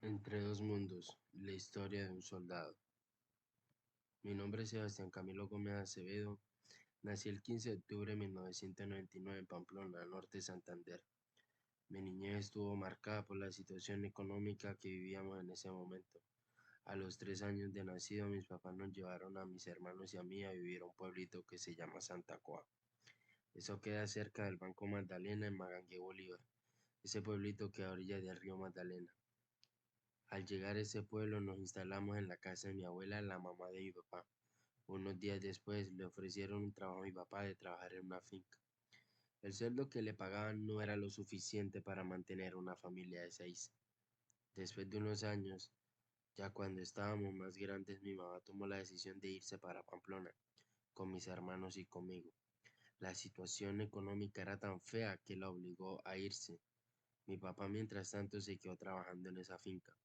Entre dos mundos, la historia de un soldado. Mi nombre es Sebastián Camilo Gómez Acevedo. Nací el 15 de octubre de 1999 en Pamplona, norte de Santander. Mi niñez estuvo marcada por la situación económica que vivíamos en ese momento. A los 3 años de nacido, mis papás nos llevaron a mis hermanos y a mí a vivir a un pueblito que se llama Santa Coa. Eso queda cerca del Banco Magdalena en Magangué, Bolívar. Ese pueblito queda a orillas del río Magdalena. Al llegar a ese pueblo nos instalamos en la casa de mi abuela, la mamá de mi papá. Unos días después le ofrecieron un trabajo a mi papá de trabajar en una finca. El sueldo que le pagaban no era lo suficiente para mantener una familia de 6. Después de unos años, ya cuando estábamos más grandes, mi mamá tomó la decisión de irse para Pamplona, con mis hermanos y conmigo. La situación económica era tan fea que la obligó a irse. Mi papá, mientras tanto, se quedó trabajando en esa finca.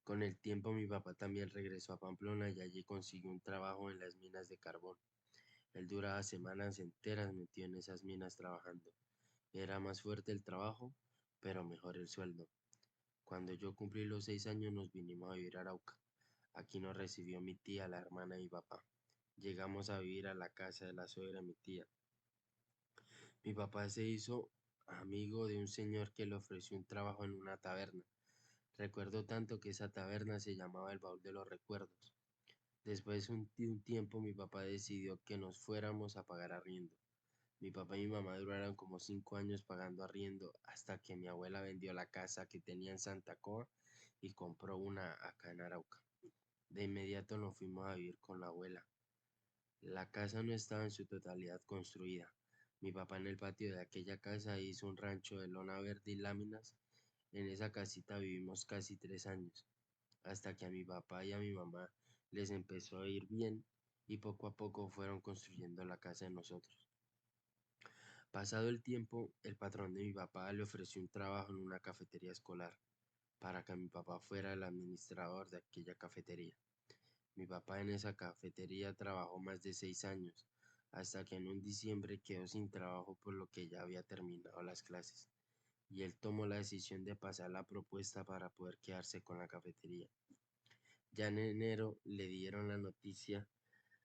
Con el tiempo mi papá también regresó a Pamplona y allí consiguió un trabajo en las minas de carbón. Él duraba semanas enteras metido en esas minas trabajando. Era más fuerte el trabajo, pero mejor el sueldo. Cuando yo cumplí los 6 años nos vinimos a vivir a Arauca. Aquí nos recibió mi tía, la hermana de mi papá. Llegamos a vivir a la casa de la suegra de mi tía. Mi papá se hizo amigo de un señor que le ofreció un trabajo en una taberna. Recuerdo tanto que esa taberna se llamaba el Baúl de los Recuerdos. Después de un tiempo mi papá decidió que nos fuéramos a pagar arriendo. Mi papá y mi mamá duraron como 5 años pagando arriendo hasta que mi abuela vendió la casa que tenía en Santa Coa y compró una acá en Arauca. De inmediato nos fuimos a vivir con la abuela. La casa no estaba en su totalidad construida. Mi papá en el patio de aquella casa hizo un rancho de lona verde y láminas. En esa casita vivimos casi 3 años hasta que a mi papá y a mi mamá les empezó a ir bien y poco a poco fueron construyendo la casa de nosotros. Pasado el tiempo, el patrón de mi papá le ofreció un trabajo en una cafetería escolar para que mi papá fuera el administrador de aquella cafetería. Mi papá en esa cafetería trabajó más de 6 años, hasta que en un diciembre quedó sin trabajo por lo que ya había terminado las clases, y él tomó la decisión de pasar la propuesta para poder quedarse con la cafetería. Ya en enero le dieron la noticia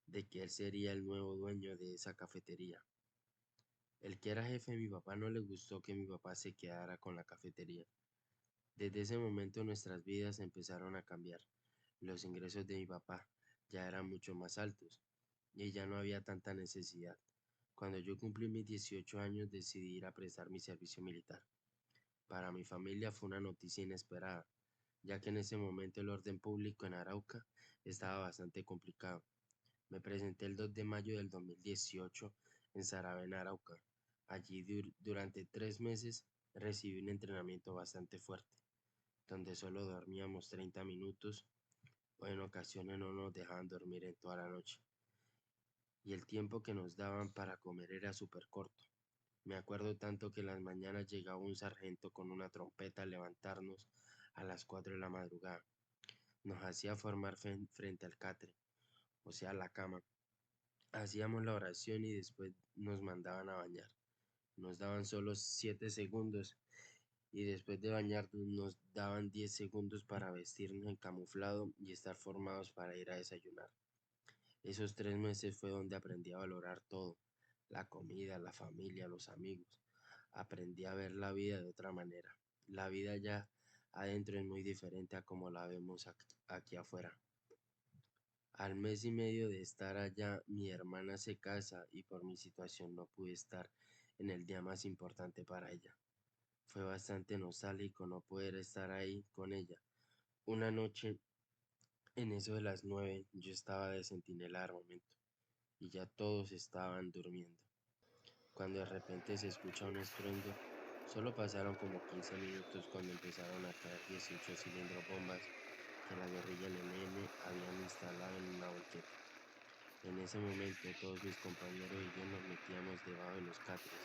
de que él sería el nuevo dueño de esa cafetería. El que era jefe de mi papá no le gustó que mi papá se quedara con la cafetería. Desde ese momento nuestras vidas empezaron a cambiar. Los ingresos de mi papá ya eran mucho más altos y ya no había tanta necesidad. Cuando yo cumplí mis 18 años decidí ir a prestar mi servicio militar. Para mi familia fue una noticia inesperada, ya que en ese momento el orden público en Arauca estaba bastante complicado. Me presenté el 2 de mayo del 2018 en Saravena, Arauca. Allí durante 3 meses recibí un entrenamiento bastante fuerte, donde solo dormíamos 30 minutos o en ocasiones no nos dejaban dormir en toda la noche. Y el tiempo que nos daban para comer era súper corto. Me acuerdo tanto que en las mañanas llegaba un sargento con una trompeta a levantarnos a las 4 de la madrugada. Nos hacía formar frente al catre, o sea, la cama. Hacíamos la oración y después nos mandaban a bañar. Nos daban solo 7 segundos y después de bañarnos nos daban 10 segundos para vestirnos en camuflado y estar formados para ir a desayunar. Esos 3 meses fue donde aprendí a valorar todo, la comida, la familia, los amigos. Aprendí a ver la vida de otra manera. La vida ya adentro es muy diferente a como la vemos aquí afuera. Al mes y medio de estar allá, mi hermana se casa y por mi situación no pude estar en el día más importante para ella. Fue bastante nostálgico no poder estar ahí con ella. Una noche, en eso de las 9, yo estaba de centinela de armamento y ya todos estaban durmiendo. Cuando de repente se escucha un estruendo, solo pasaron como 15 minutos cuando empezaron a caer 18 cilindros bombas que la guerrilla del ELN habían instalado en una volqueta. En ese momento todos mis compañeros y yo nos metíamos debajo de los catres,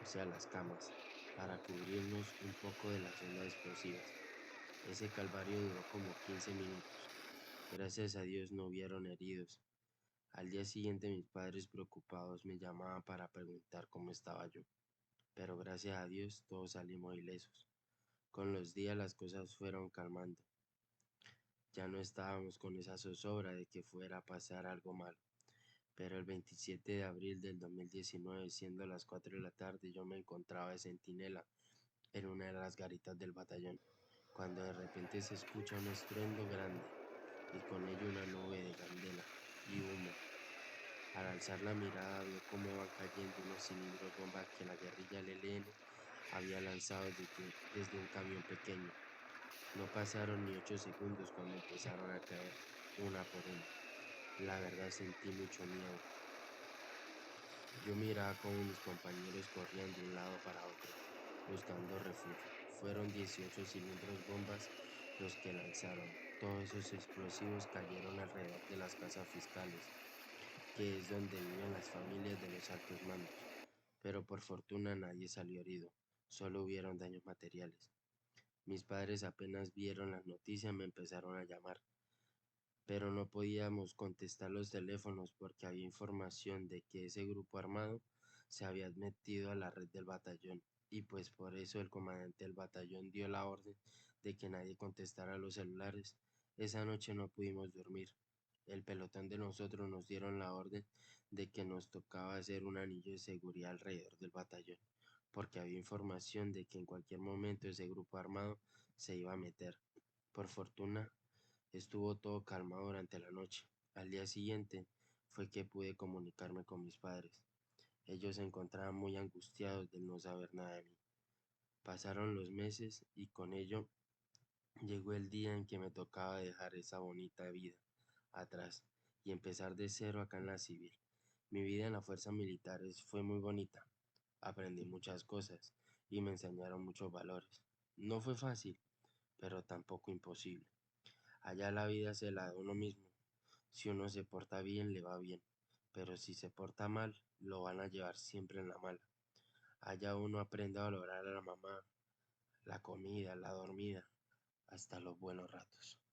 o sea las camas, para cubrirnos un poco de las ondas explosivas. Ese calvario duró como 15 minutos. Gracias a Dios no hubieron heridos. Al día siguiente mis padres preocupados me llamaban para preguntar cómo estaba yo, pero gracias a Dios todos salimos ilesos. Con los días las cosas fueron calmando. Ya no estábamos con esa zozobra de que fuera a pasar algo malo. Pero el 27 de abril del 2019, siendo las 4 de la tarde, yo me encontraba de centinela en una de las garitas del batallón, cuando de repente se escucha un estruendo grande y con ello una nube de candela y humo. Al alzar la mirada vio cómo iban cayendo unos cilindros bomba que la guerrilla del ELN había lanzado desde un camión pequeño. No pasaron ni 8 segundos cuando empezaron a caer una por una. La verdad sentí mucho miedo. Yo miraba cómo mis compañeros corrían de un lado para otro, buscando refugio. Fueron 18 cilindros bombas los que lanzaron. Todos esos explosivos cayeron alrededor de las casas fiscales, que es donde viven las familias de los altos mandos. Pero por fortuna nadie salió herido, solo hubieron daños materiales. Mis padres apenas vieron las noticias me empezaron a llamar, pero no podíamos contestar los teléfonos porque había información de que ese grupo armado se había metido a la red del batallón y pues por eso el comandante del batallón dio la orden de que nadie contestara los celulares. Esa noche no pudimos dormir. El pelotón de nosotros nos dieron la orden de que nos tocaba hacer un anillo de seguridad alrededor del batallón, porque había información de que en cualquier momento ese grupo armado se iba a meter. Por fortuna, estuvo todo calmado durante la noche. Al día siguiente fue que pude comunicarme con mis padres. Ellos se encontraban muy angustiados de no saber nada de mí. Pasaron los meses y con ello llegó el día en que me tocaba dejar esa bonita vida atrás y empezar de cero acá en la civil. Mi vida en las fuerzas militares fue muy bonita. Aprendí muchas cosas y me enseñaron muchos valores. No fue fácil, pero tampoco imposible. Allá la vida se la da uno mismo. Si uno se porta bien, le va bien, pero si se porta mal, lo van a llevar siempre en la mala. Allá uno aprende a valorar a la mamá, la comida, la dormida, hasta los buenos ratos.